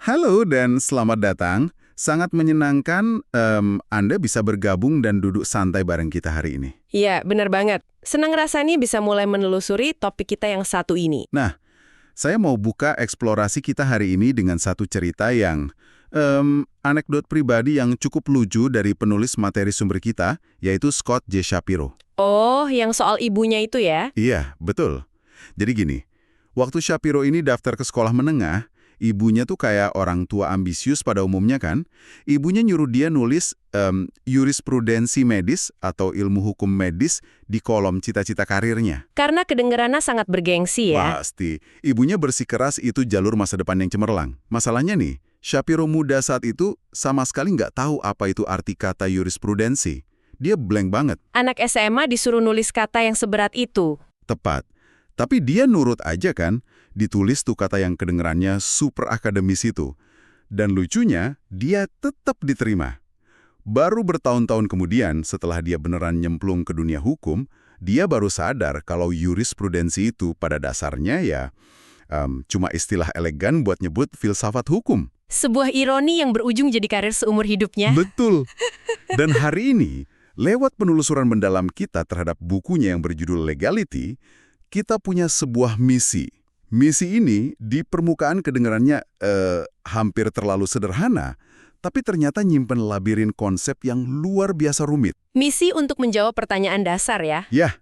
Halo dan selamat datang. Sangat menyenangkan Anda bisa bergabung dan duduk santai bareng kita hari ini. Iya, benar banget. Senang rasanya bisa mulai menelusuri topik kita yang satu ini. Nah, saya mau buka eksplorasi kita hari ini dengan satu cerita yang anekdot pribadi yang cukup lucu dari penulis materi sumber kita, yaitu Scott J. Shapiro. Oh, yang soal ibunya itu ya? Iya, betul. Jadi gini, waktu Shapiro ini daftar ke sekolah menengah, ibunya tuh kayak orang tua ambisius pada umumnya kan. Ibunya nyuruh dia nulis jurisprudensi medis atau ilmu hukum medis di kolom cita-cita karirnya. Karena kedengarannya sangat bergengsi ya. Pasti. Ibunya bersikeras itu jalur masa depan yang cemerlang. Masalahnya nih, Shapiro muda saat itu sama sekali nggak tahu apa itu arti kata jurisprudensi. Dia blank banget. Anak SMA disuruh nulis kata yang seberat itu. Tepat. Tapi dia nurut aja kan, ditulis tuh kata yang kedengerannya super akademis itu. Dan lucunya, dia tetap diterima. Baru bertahun-tahun kemudian, setelah dia beneran nyemplung ke dunia hukum, dia baru sadar kalau jurisprudensi itu pada dasarnya ya cuma istilah elegan buat nyebut filsafat hukum. Sebuah ironi yang berujung jadi karir seumur hidupnya. Betul. Dan hari ini, lewat penelusuran mendalam kita terhadap bukunya yang berjudul Legality, kita punya sebuah misi. Misi ini di permukaan kedengarannya hampir terlalu sederhana, tapi ternyata nyimpen labirin konsep yang luar biasa rumit. Misi untuk menjawab pertanyaan dasar ya. Ya,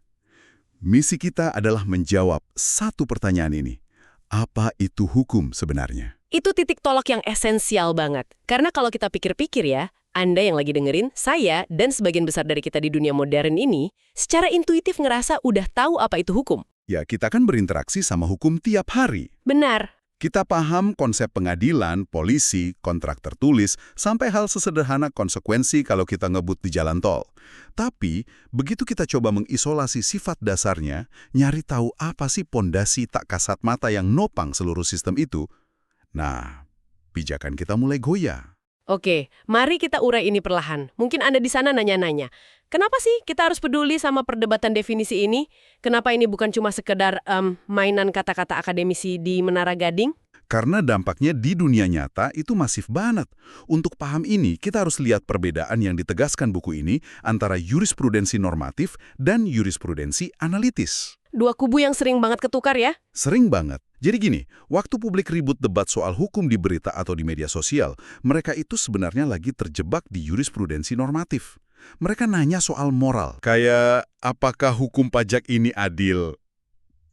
misi kita adalah menjawab satu pertanyaan ini. Apa itu hukum sebenarnya? Itu titik tolak yang esensial banget. Karena kalau kita pikir-pikir ya, Anda yang lagi dengerin, saya, dan sebagian besar dari kita di dunia modern ini, secara intuitif ngerasa udah tahu apa itu hukum. Ya, kita kan berinteraksi sama hukum tiap hari. Benar. Kita paham konsep pengadilan, polisi, kontrak tertulis, sampai hal sesederhana konsekuensi kalau kita ngebut di jalan tol. Tapi, begitu kita coba mengisolasi sifat dasarnya, nyari tahu apa sih pondasi tak kasat mata yang nopang seluruh sistem itu, nah, pijakan kita mulai goyah. Oke, mari kita urai ini perlahan. Mungkin Anda di sana nanya-nanya, kenapa sih kita harus peduli sama perdebatan definisi ini? Kenapa ini bukan cuma sekedar mainan kata-kata akademisi di Menara Gading? Karena dampaknya di dunia nyata itu masif banget. Untuk paham ini, kita harus lihat perbedaan yang ditegaskan buku ini antara jurisprudensi normatif dan jurisprudensi analitis. Dua kubu yang sering banget ketukar ya? Sering banget. Jadi gini, waktu publik ribut debat soal hukum di berita atau di media sosial, mereka itu sebenarnya lagi terjebak di jurisprudensi normatif. Mereka nanya soal moral, kayak apakah hukum pajak ini adil?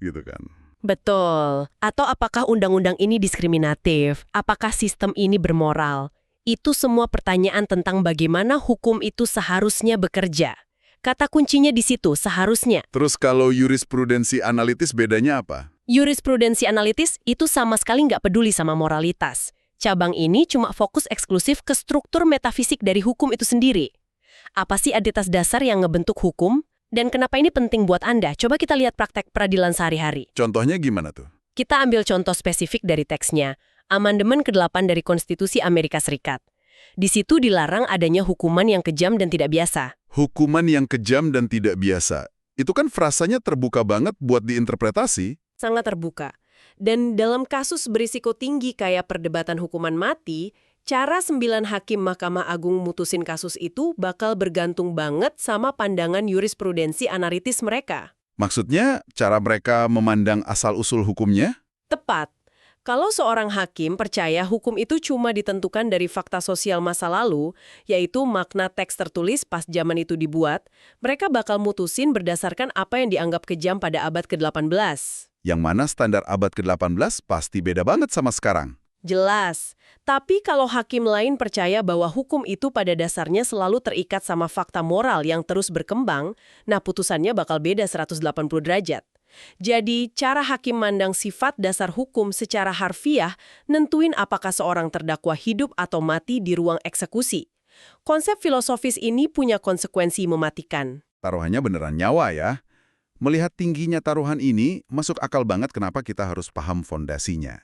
Gitu kan. Betul. Atau apakah undang-undang ini diskriminatif? Apakah sistem ini bermoral? Itu semua pertanyaan tentang bagaimana hukum itu seharusnya bekerja. Kata kuncinya di situ, seharusnya. Terus kalau jurisprudensi analitis bedanya apa? Jurisprudensi analitis itu sama sekali nggak peduli sama moralitas. Cabang ini cuma fokus eksklusif ke struktur metafisik dari hukum itu sendiri. Apa sih entitas dasar yang ngebentuk hukum? Dan kenapa ini penting buat Anda? Coba kita lihat praktek peradilan sehari-hari. Contohnya gimana tuh? Kita ambil contoh spesifik dari teksnya, Amandemen ke-8 dari Konstitusi Amerika Serikat. Di situ dilarang adanya hukuman yang kejam dan tidak biasa. Hukuman yang kejam dan tidak biasa. Itu kan frasanya terbuka banget buat diinterpretasi. Sangat terbuka. Dan dalam kasus berisiko tinggi kayak perdebatan hukuman mati, cara 9 hakim Mahkamah Agung mutusin kasus itu bakal bergantung banget sama pandangan jurisprudensi analitis mereka. Maksudnya, cara mereka memandang asal-usul hukumnya? Tepat. Kalau seorang hakim percaya hukum itu cuma ditentukan dari fakta sosial masa lalu, yaitu makna teks tertulis pas zaman itu dibuat, mereka bakal mutusin berdasarkan apa yang dianggap kejam pada abad ke-18. Yang mana standar abad ke-18 pasti beda banget sama sekarang. Jelas. Tapi kalau hakim lain percaya bahwa hukum itu pada dasarnya selalu terikat sama fakta moral yang terus berkembang, nah putusannya bakal beda 180 derajat. Jadi, cara hakim mandang sifat dasar hukum secara harfiah nentuin apakah seorang terdakwa hidup atau mati di ruang eksekusi. Konsep filosofis ini punya konsekuensi mematikan. Taruhannya beneran nyawa ya. Melihat tingginya taruhan ini, masuk akal banget kenapa kita harus paham fondasinya.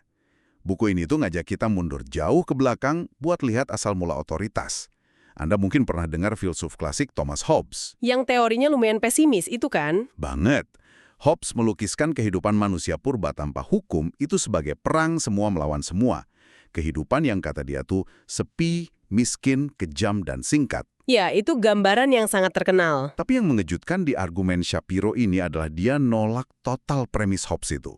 Buku ini tuh ngajak kita mundur jauh ke belakang buat lihat asal mula otoritas. Anda mungkin pernah dengar filsuf klasik Thomas Hobbes. Yang teorinya lumayan pesimis, itu kan? Banget. Hobbes melukiskan kehidupan manusia purba tanpa hukum itu sebagai perang semua melawan semua. Kehidupan yang kata dia tuh sepi, miskin, kejam, dan singkat. Ya, itu gambaran yang sangat terkenal. Tapi yang mengejutkan di argumen Shapiro ini adalah dia nolak total premis Hobbes itu.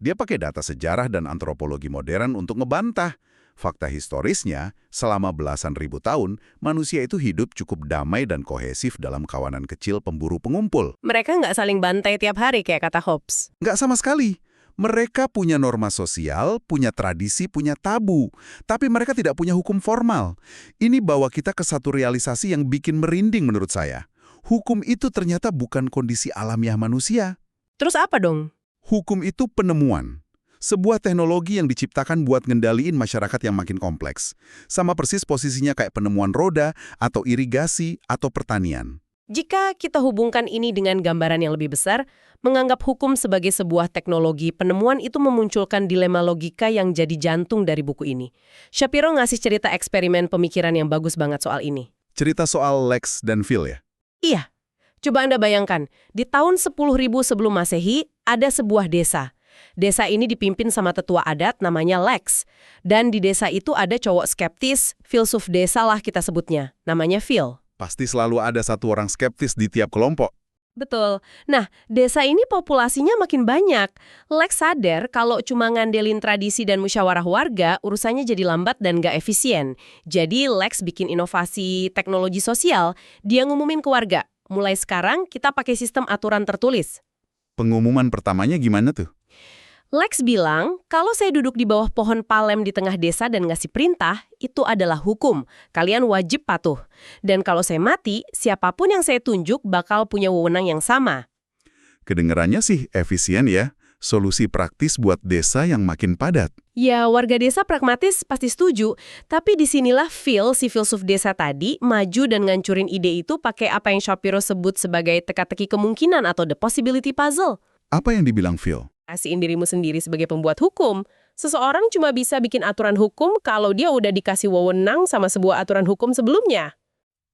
Dia pakai data sejarah dan antropologi modern untuk ngebantah. Fakta historisnya, selama belasan ribu tahun, manusia itu hidup cukup damai dan kohesif dalam kawanan kecil pemburu pengumpul. Mereka nggak saling bantai tiap hari kayak kata Hobbes. Nggak sama sekali. Mereka punya norma sosial, punya tradisi, punya tabu. Tapi mereka tidak punya hukum formal. Ini bawa kita ke satu realisasi yang bikin merinding menurut saya. Hukum itu ternyata bukan kondisi alamiah manusia. Terus apa dong? Hukum itu penemuan. Sebuah teknologi yang diciptakan buat ngendaliin masyarakat yang makin kompleks. Sama persis posisinya kayak penemuan roda, atau irigasi, atau pertanian. Jika kita hubungkan ini dengan gambaran yang lebih besar, menganggap hukum sebagai sebuah teknologi, penemuan itu memunculkan dilema logika yang jadi jantung dari buku ini. Shapiro ngasih cerita eksperimen pemikiran yang bagus banget soal ini. Cerita soal Lex dan Phil ya? Iya, coba Anda bayangkan, di tahun 10.000 sebelum Masehi, ada sebuah desa. Desa ini dipimpin sama tetua adat namanya Lex. Dan di desa itu ada cowok skeptis, filsuf desa lah kita sebutnya, namanya Phil. Pasti selalu ada satu orang skeptis di tiap kelompok. Betul. Nah, desa ini populasinya makin banyak. Lex sadar kalau cuma ngandelin tradisi dan musyawarah warga, urusannya jadi lambat dan gak efisien. Jadi Lex bikin inovasi teknologi sosial. Dia ngumumin ke warga, mulai sekarang kita pakai sistem aturan tertulis. Pengumuman pertamanya gimana tuh? Lex bilang, kalau saya duduk di bawah pohon palem di tengah desa dan ngasih perintah, itu adalah hukum. Kalian wajib patuh. Dan kalau saya mati, siapapun yang saya tunjuk bakal punya wewenang yang sama. Kedengarannya sih efisien ya. Solusi praktis buat desa yang makin padat. Ya, warga desa pragmatis pasti setuju. Tapi disinilah Phil, si filsuf desa tadi, maju dan ngancurin ide itu pakai apa yang Shapiro sebut sebagai teka-teki kemungkinan atau the possibility puzzle. Apa yang dibilang Phil? Kasihin dirimu sendiri sebagai pembuat hukum. Seseorang cuma bisa bikin aturan hukum kalau dia udah dikasih wewenang sama sebuah aturan hukum sebelumnya.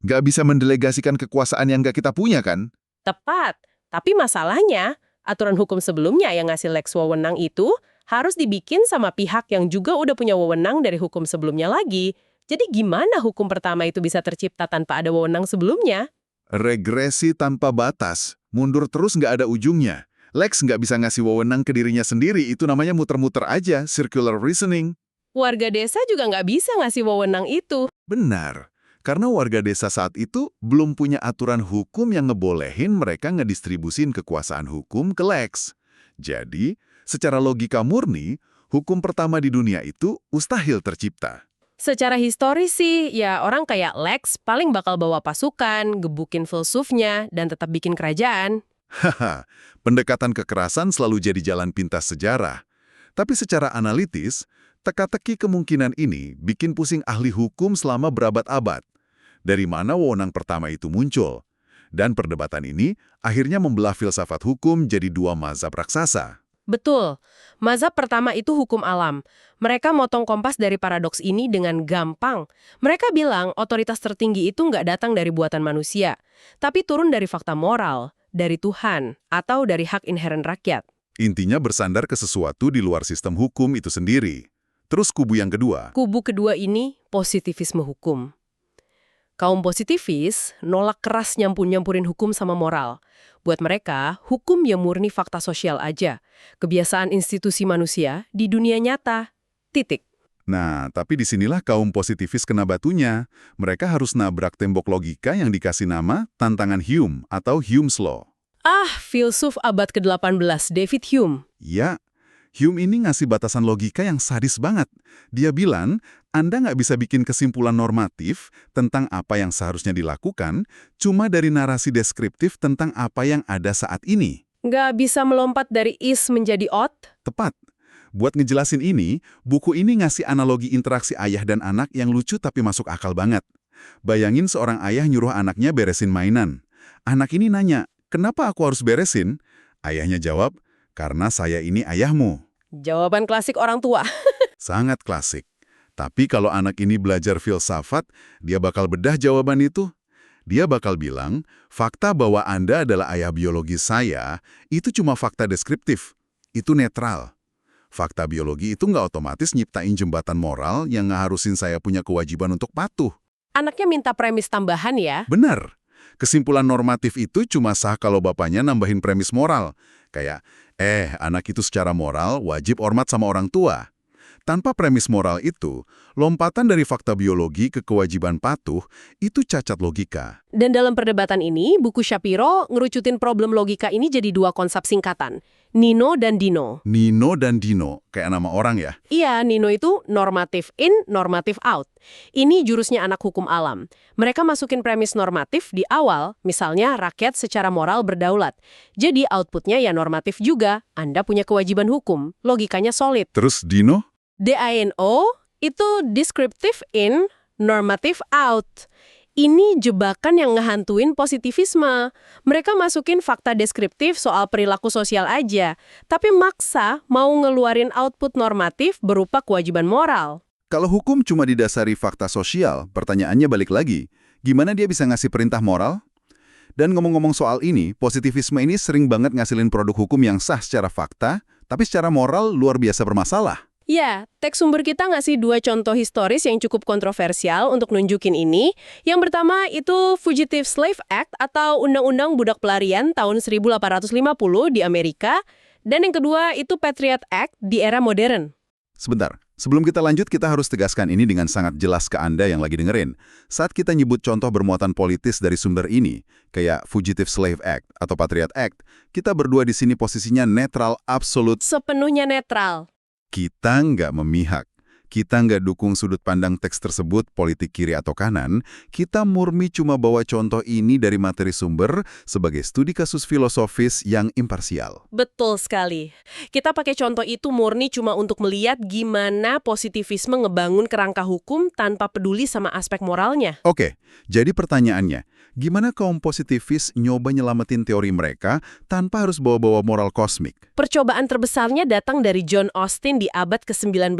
Gak bisa mendelegasikan kekuasaan yang gak kita punya kan? Tepat. Tapi masalahnya, aturan hukum sebelumnya yang ngasih Lex wewenang itu harus dibikin sama pihak yang juga udah punya wewenang dari hukum sebelumnya lagi. Jadi gimana hukum pertama itu bisa tercipta tanpa ada wewenang sebelumnya? Regresi tanpa batas. Mundur terus gak ada ujungnya. Lex nggak bisa ngasih wewenang ke dirinya sendiri, itu namanya muter-muter aja, circular reasoning. Warga desa juga nggak bisa ngasih wewenang itu. Benar, karena warga desa saat itu belum punya aturan hukum yang ngebolehin mereka ngedistribusin kekuasaan hukum ke Lex. Jadi, secara logika murni, hukum pertama di dunia itu mustahil tercipta. Secara historis sih, ya orang kayak Lex paling bakal bawa pasukan, gebukin filsufnya, dan tetap bikin kerajaan. Haha, pendekatan kekerasan selalu jadi jalan pintas sejarah. Tapi secara analitis, teka-teki kemungkinan ini bikin pusing ahli hukum selama berabad-abad. Dari mana wewenang pertama itu muncul? Dan perdebatan ini akhirnya membelah filsafat hukum jadi dua mazhab raksasa. Betul. Mazhab pertama itu hukum alam. Mereka motong kompas dari paradoks ini dengan gampang. Mereka bilang otoritas tertinggi itu nggak datang dari buatan manusia, tapi turun dari fakta moral, dari Tuhan, atau dari hak inheren rakyat. Intinya bersandar ke sesuatu di luar sistem hukum itu sendiri. Terus kubu yang kedua. Kubu kedua ini positivisme hukum. Kaum positivis nolak keras nyampur-nyampurin hukum sama moral. Buat mereka, hukum ya murni fakta sosial aja. Kebiasaan institusi manusia di dunia nyata. Titik. Nah, tapi disinilah kaum positivis kena batunya. Mereka harus nabrak tembok logika yang dikasih nama tantangan Hume atau Hume's Law. Filsuf abad ke-18, David Hume. Ya, Hume ini ngasih batasan logika yang sadis banget. Dia bilang, Anda nggak bisa bikin kesimpulan normatif tentang apa yang seharusnya dilakukan cuma dari narasi deskriptif tentang apa yang ada saat ini. Nggak bisa melompat dari is menjadi ought? Tepat. Buat ngejelasin ini, buku ini ngasih analogi interaksi ayah dan anak yang lucu tapi masuk akal banget. Bayangin seorang ayah nyuruh anaknya beresin mainan. Anak ini nanya, kenapa aku harus beresin? Ayahnya jawab, karena saya ini ayahmu. Jawaban klasik orang tua. Sangat klasik. Tapi kalau anak ini belajar filsafat, dia bakal bedah jawaban itu. Dia bakal bilang, fakta bahwa Anda adalah ayah biologis saya, itu cuma fakta deskriptif. Itu netral. Fakta biologi itu nggak otomatis nyiptain jembatan moral yang ngeharusin saya punya kewajiban untuk patuh. Anaknya minta premis tambahan ya. Benar. Kesimpulan normatif itu cuma sah kalau bapaknya nambahin premis moral. Kayak, anak itu secara moral wajib hormat sama orang tua. Tanpa premis moral itu, lompatan dari fakta biologi ke kewajiban patuh itu cacat logika. Dan dalam perdebatan ini, buku Shapiro ngerucutin problem logika ini jadi dua konsep singkatan, Nino dan Dino. Nino dan Dino, kayak nama orang ya? Iya, Nino itu normatif in, normatif out. Ini jurusnya anak hukum alam. Mereka masukin premis normatif di awal, misalnya rakyat secara moral berdaulat. Jadi outputnya ya normatif juga, Anda punya kewajiban hukum, logikanya solid. Terus Dino? DINO itu descriptive in, normative out. Ini jebakan yang ngehantuin positivisme. Mereka masukin fakta deskriptif soal perilaku sosial aja, tapi maksa mau ngeluarin output normatif berupa kewajiban moral. Kalau hukum cuma didasari fakta sosial, pertanyaannya balik lagi, gimana dia bisa ngasih perintah moral? Dan ngomong-ngomong soal ini, positivisme ini sering banget ngasilin produk hukum yang sah secara fakta, tapi secara moral luar biasa bermasalah. Ya, teks sumber kita ngasih dua contoh historis yang cukup kontroversial untuk nunjukin ini. Yang pertama itu Fugitive Slave Act atau Undang-Undang Budak Pelarian tahun 1850 di Amerika. Dan yang kedua itu Patriot Act di era modern. Sebentar, sebelum kita lanjut kita harus tegaskan ini dengan sangat jelas ke Anda yang lagi dengerin. Saat kita nyebut contoh bermuatan politis dari sumber ini, kayak Fugitive Slave Act atau Patriot Act, kita berdua di sini posisinya netral absolut. Sepenuhnya netral. Kita nggak memihak. Kita nggak dukung sudut pandang teks tersebut, politik kiri atau kanan. Kita murni cuma bawa contoh ini dari materi sumber sebagai studi kasus filosofis yang imparsial. Betul sekali. Kita pakai contoh itu murni cuma untuk melihat gimana positivisme ngebangun kerangka hukum tanpa peduli sama aspek moralnya. Oke, jadi pertanyaannya, gimana kaum positivis nyoba nyelamatin teori mereka tanpa harus bawa-bawa moral kosmik? Percobaan terbesarnya datang dari John Austin di abad ke-19.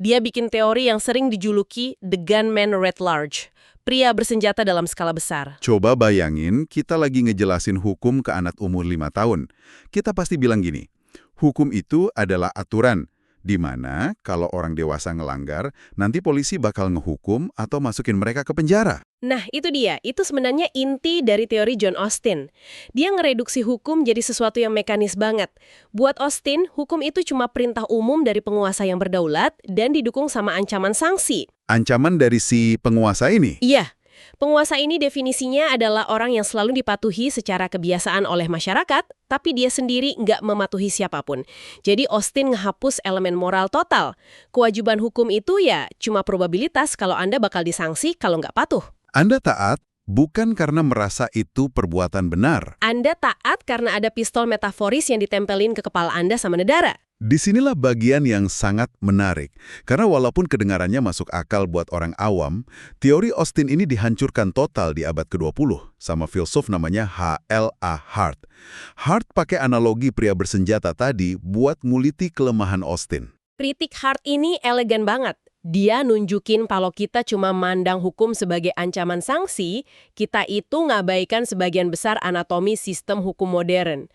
Dia bikin teori yang sering dijuluki The Gunman Writ Large, pria bersenjata dalam skala besar. Coba bayangin, kita lagi ngejelasin hukum ke anak umur 5 tahun. Kita pasti bilang gini, hukum itu adalah aturan, di mana kalau orang dewasa ngelanggar, nanti polisi bakal ngehukum atau masukin mereka ke penjara. Nah, itu dia. Itu sebenarnya inti dari teori John Austin. Dia ngereduksi hukum jadi sesuatu yang mekanis banget. Buat Austin, hukum itu cuma perintah umum dari penguasa yang berdaulat dan didukung sama ancaman sanksi. Ancaman dari si penguasa ini? Iya. Penguasa ini definisinya adalah orang yang selalu dipatuhi secara kebiasaan oleh masyarakat, tapi dia sendiri nggak mematuhi siapapun. Jadi Austin ngehapus elemen moral total. Kewajiban hukum itu ya cuma probabilitas kalau Anda bakal disangsi kalau nggak patuh. Anda taat bukan karena merasa itu perbuatan benar. Anda taat karena ada pistol metaforis yang ditempelin ke kepala Anda sama nedara. Disinilah bagian yang sangat menarik. Karena walaupun kedengarannya masuk akal buat orang awam, teori Austin ini dihancurkan total di abad ke-20 sama filsuf namanya H.L.A. Hart. Hart pakai analogi pria bersenjata tadi buat nguliti kelemahan Austin. Kritik Hart ini elegan banget. Dia nunjukin kalau kita cuma mandang hukum sebagai ancaman sanksi, kita itu ngabaikan sebagian besar anatomi sistem hukum modern.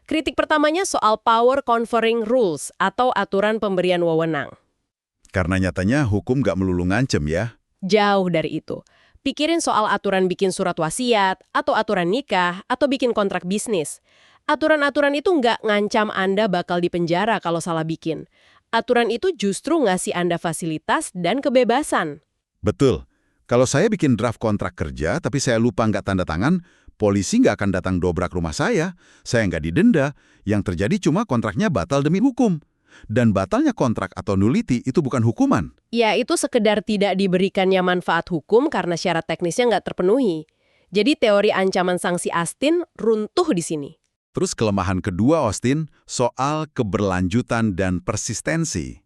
Kritik pertamanya soal power conferring rules atau aturan pemberian wewenang. Karena nyatanya hukum nggak melulu ngancem ya. Jauh dari itu. Pikirin soal aturan bikin surat wasiat, atau aturan nikah, atau bikin kontrak bisnis. Aturan-aturan itu nggak ngancam Anda bakal dipenjara kalau salah bikin. Aturan itu justru ngasih Anda fasilitas dan kebebasan. Betul. Kalau saya bikin draft kontrak kerja tapi saya lupa nggak tanda tangan, polisi nggak akan datang dobrak rumah saya nggak didenda, yang terjadi cuma kontraknya batal demi hukum. Dan batalnya kontrak atau nullity itu bukan hukuman. Ya, itu sekedar tidak diberikannya manfaat hukum karena syarat teknisnya nggak terpenuhi. Jadi teori ancaman sanksi Austin runtuh di sini. Terus kelemahan kedua Austin soal keberlanjutan dan persistensi.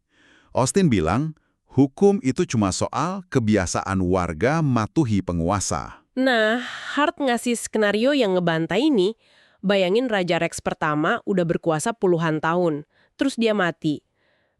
Austin bilang, hukum itu cuma soal kebiasaan warga matuhi penguasa. Nah, Hart ngasih skenario yang ngebantai ini. Bayangin Raja Rex pertama udah berkuasa puluhan tahun, terus dia mati.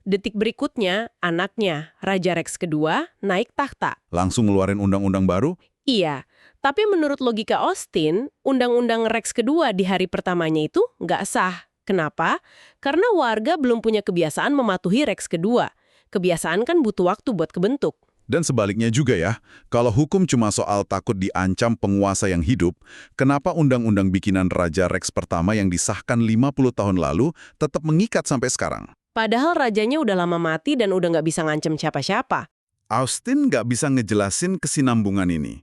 Detik berikutnya, anaknya, Raja Rex kedua, naik takhta. Langsung ngeluarin undang-undang baru? Iya, tapi menurut logika Austin, undang-undang Rex kedua di hari pertamanya itu nggak sah. Kenapa? Karena warga belum punya kebiasaan mematuhi Rex kedua. Kebiasaan kan butuh waktu buat kebentuk. Dan sebaliknya juga ya, kalau hukum cuma soal takut diancam penguasa yang hidup, kenapa undang-undang bikinan Raja Rex pertama yang disahkan 50 tahun lalu tetap mengikat sampai sekarang? Padahal rajanya udah lama mati dan udah nggak bisa ngancem siapa-siapa. Austin nggak bisa ngejelasin kesinambungan ini.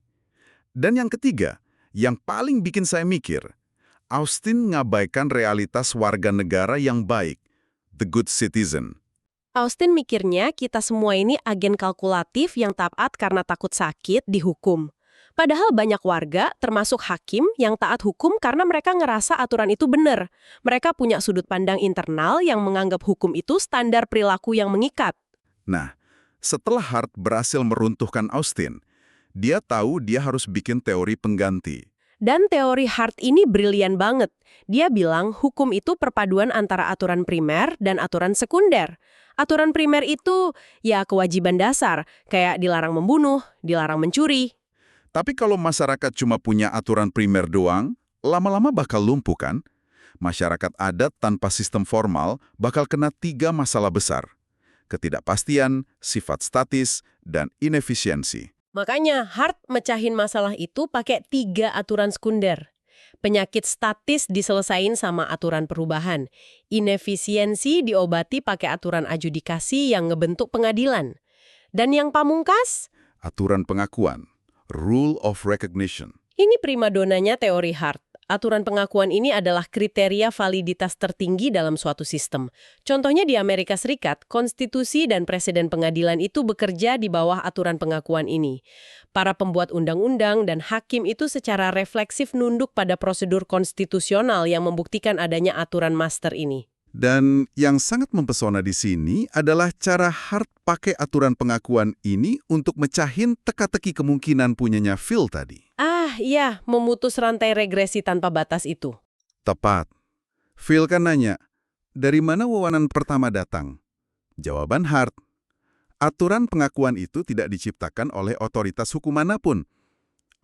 Dan yang ketiga, yang paling bikin saya mikir, Austin ngabaikan realitas warga negara yang baik, the good citizen. Austin mikirnya kita semua ini agen kalkulatif yang taat karena takut sakit dihukum. Padahal banyak warga, termasuk hakim, yang taat hukum karena mereka ngerasa aturan itu benar. Mereka punya sudut pandang internal yang menganggap hukum itu standar perilaku yang mengikat. Nah, setelah Hart berhasil meruntuhkan Austin, dia tahu dia harus bikin teori pengganti. Dan teori Hart ini brilian banget. Dia bilang hukum itu perpaduan antara aturan primer dan aturan sekunder. Aturan primer itu ya kewajiban dasar, kayak dilarang membunuh, dilarang mencuri. Tapi kalau masyarakat cuma punya aturan primer doang, lama-lama bakal lumpuh kan? Masyarakat adat tanpa sistem formal bakal kena 3 masalah besar. Ketidakpastian, sifat statis, dan inefisiensi. Makanya Hart mecahin masalah itu pakai 3 aturan sekunder. Penyakit statis diselesain sama aturan perubahan. Inefisiensi diobati pakai aturan adjudikasi yang ngebentuk pengadilan. Dan yang pamungkas? Aturan pengakuan, rule of recognition. Ini primadonanya teori Hart. Aturan pengakuan ini adalah kriteria validitas tertinggi dalam suatu sistem. Contohnya di Amerika Serikat, konstitusi dan presiden pengadilan itu bekerja di bawah aturan pengakuan ini. Para pembuat undang-undang dan hakim itu secara refleksif nunduk pada prosedur konstitusional yang membuktikan adanya aturan master ini. Dan yang sangat mempesona di sini adalah cara Hart pakai aturan pengakuan ini untuk mecahin teka-teki kemungkinan punyanya Phil tadi. Iya, memutus rantai regresi tanpa batas itu. Tepat. Phil kan nanya, dari mana wewanan pertama datang? Jawaban Hart, aturan pengakuan itu tidak diciptakan oleh otoritas hukum manapun.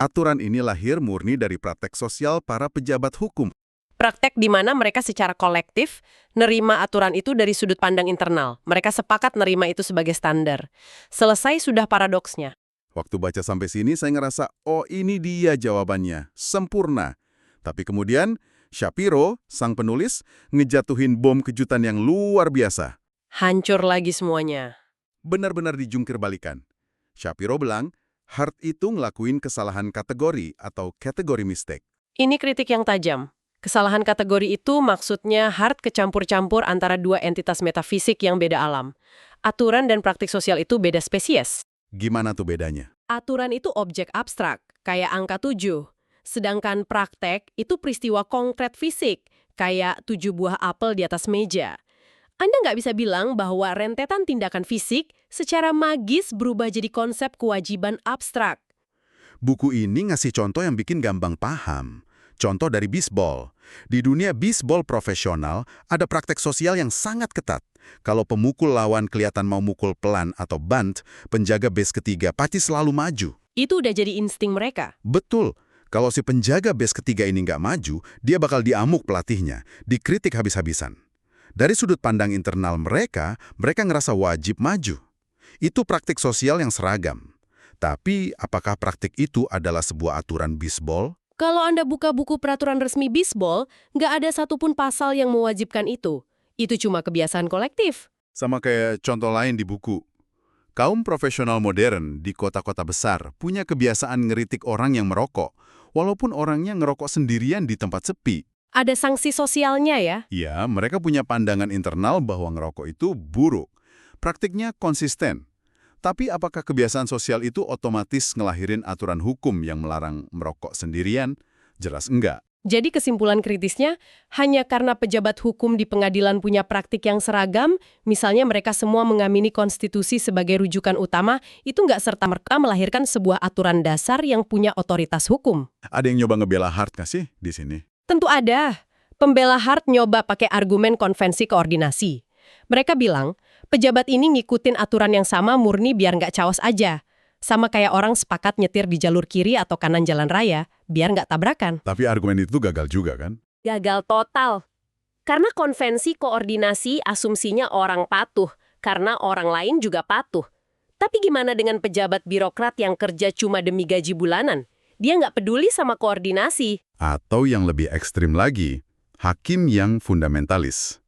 Aturan ini lahir murni dari praktek sosial para pejabat hukum. Praktek di mana mereka secara kolektif nerima aturan itu dari sudut pandang internal. Mereka sepakat nerima itu sebagai standar. Selesai sudah paradoksnya. Waktu baca sampai sini saya ngerasa, oh ini dia jawabannya, sempurna. Tapi kemudian, Shapiro, sang penulis, ngejatuhin bom kejutan yang luar biasa. Hancur lagi semuanya. Benar-benar dijungkir balikan. Shapiro bilang, Hart itu ngelakuin kesalahan kategori atau category mistake. Ini kritik yang tajam. Kesalahan kategori itu maksudnya Hart kecampur-campur antara 2 entitas metafisik yang beda alam. Aturan dan praktik sosial itu beda spesies. Gimana tuh bedanya? Aturan itu objek abstrak, kayak angka 7. Sedangkan praktek itu peristiwa konkret fisik, kayak 7 buah apel di atas meja. Anda nggak bisa bilang bahwa rentetan tindakan fisik secara magis berubah jadi konsep kewajiban abstrak. Buku ini ngasih contoh yang bikin gampang paham. Contoh dari bisbol. Di dunia bisbol profesional, ada praktek sosial yang sangat ketat. Kalau pemukul lawan kelihatan mau mukul pelan atau bunt, penjaga base ketiga pasti selalu maju. Itu udah jadi insting mereka. Betul. Kalau si penjaga base ketiga ini nggak maju, dia bakal diamuk pelatihnya, dikritik habis-habisan. Dari sudut pandang internal mereka ngerasa wajib maju. Itu praktik sosial yang seragam. Tapi, apakah praktik itu adalah sebuah aturan bisbol? Kalau Anda buka buku peraturan resmi bisbol, nggak ada satupun pasal yang mewajibkan itu. Itu cuma kebiasaan kolektif. Sama kayak contoh lain di buku. Kaum profesional modern di kota-kota besar punya kebiasaan ngeritik orang yang merokok, walaupun orangnya ngerokok sendirian di tempat sepi. Ada sanksi sosialnya ya? Ya, mereka punya pandangan internal bahwa ngerokok itu buruk. Praktiknya konsisten. Tapi apakah kebiasaan sosial itu otomatis ngelahirin aturan hukum yang melarang merokok sendirian? Jelas enggak. Jadi kesimpulan kritisnya, hanya karena pejabat hukum di pengadilan punya praktik yang seragam, misalnya mereka semua mengamini konstitusi sebagai rujukan utama, itu nggak serta-merta melahirkan sebuah aturan dasar yang punya otoritas hukum. Ada yang nyoba ngebela Hart nggak sih di sini? Tentu ada. Pembela Hart nyoba pakai argumen konvensi koordinasi. Mereka bilang, pejabat ini ngikutin aturan yang sama murni biar nggak chaos aja. Sama kayak orang sepakat nyetir di jalur kiri atau kanan jalan raya, biar nggak tabrakan. Tapi argumen itu gagal juga kan? Gagal total. Karena konvensi koordinasi asumsinya orang patuh, karena orang lain juga patuh. Tapi gimana dengan pejabat birokrat yang kerja cuma demi gaji bulanan? Dia nggak peduli sama koordinasi. Atau yang lebih ekstrim lagi, hakim yang fundamentalis.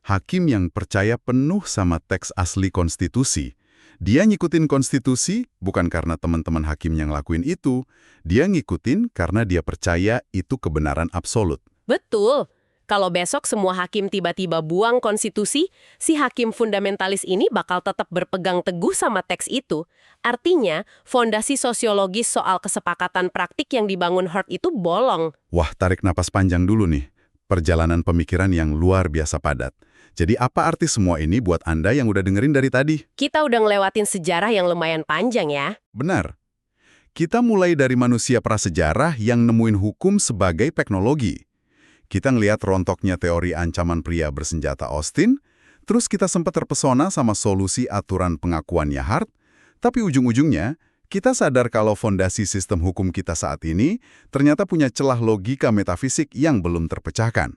Hakim yang percaya penuh sama teks asli konstitusi. Dia ngikutin konstitusi bukan karena teman-teman hakim yang lakuin itu. Dia ngikutin karena dia percaya itu kebenaran absolut. Betul. Kalau besok semua hakim tiba-tiba buang konstitusi, si hakim fundamentalis ini bakal tetap berpegang teguh sama teks itu. Artinya, fondasi sosiologis soal kesepakatan praktik yang dibangun Hurt itu bolong. Wah, tarik napas panjang dulu nih. Perjalanan pemikiran yang luar biasa padat. Jadi apa arti semua ini buat Anda yang udah dengerin dari tadi? Kita udah ngelewatin sejarah yang lumayan panjang ya. Benar. Kita mulai dari manusia prasejarah yang nemuin hukum sebagai teknologi. Kita ngelihat rontoknya teori ancaman pria bersenjata Austin, terus kita sempat terpesona sama solusi aturan pengakuannya Hart, tapi ujung-ujungnya kita sadar kalau fondasi sistem hukum kita saat ini ternyata punya celah logika metafisik yang belum terpecahkan.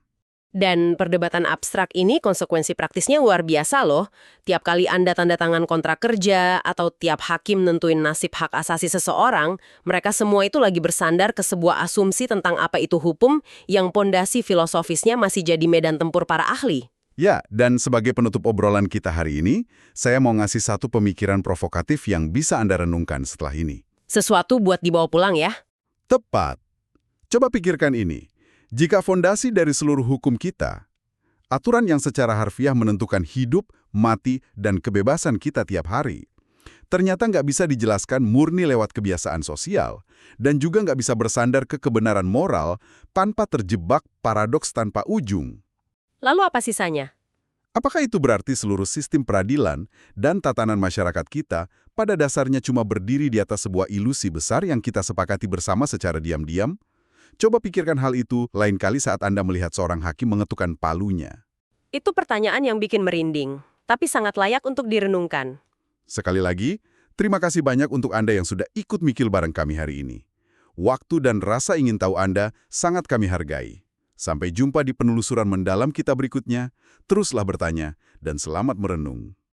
Dan perdebatan abstrak ini konsekuensi praktisnya luar biasa loh. Tiap kali Anda tanda tangan kontrak kerja atau tiap hakim nentuin nasib hak asasi seseorang, mereka semua itu lagi bersandar ke sebuah asumsi tentang apa itu hukum yang pondasi filosofisnya masih jadi medan tempur para ahli. Ya, dan sebagai penutup obrolan kita hari ini, saya mau ngasih satu pemikiran provokatif yang bisa Anda renungkan setelah ini. Sesuatu buat dibawa pulang ya. Tepat. Coba pikirkan ini. Jika fondasi dari seluruh hukum kita, aturan yang secara harfiah menentukan hidup, mati, dan kebebasan kita tiap hari, ternyata nggak bisa dijelaskan murni lewat kebiasaan sosial, dan juga nggak bisa bersandar ke kebenaran moral tanpa terjebak paradoks tanpa ujung. Lalu apa sisanya? Apakah itu berarti seluruh sistem peradilan dan tatanan masyarakat kita pada dasarnya cuma berdiri di atas sebuah ilusi besar yang kita sepakati bersama secara diam-diam? Coba pikirkan hal itu lain kali saat Anda melihat seorang hakim mengetukkan palunya. Itu pertanyaan yang bikin merinding, tapi sangat layak untuk direnungkan. Sekali lagi, terima kasih banyak untuk Anda yang sudah ikut mikir bareng kami hari ini. Waktu dan rasa ingin tahu Anda sangat kami hargai. Sampai jumpa di penelusuran mendalam kita berikutnya. Teruslah bertanya dan selamat merenung.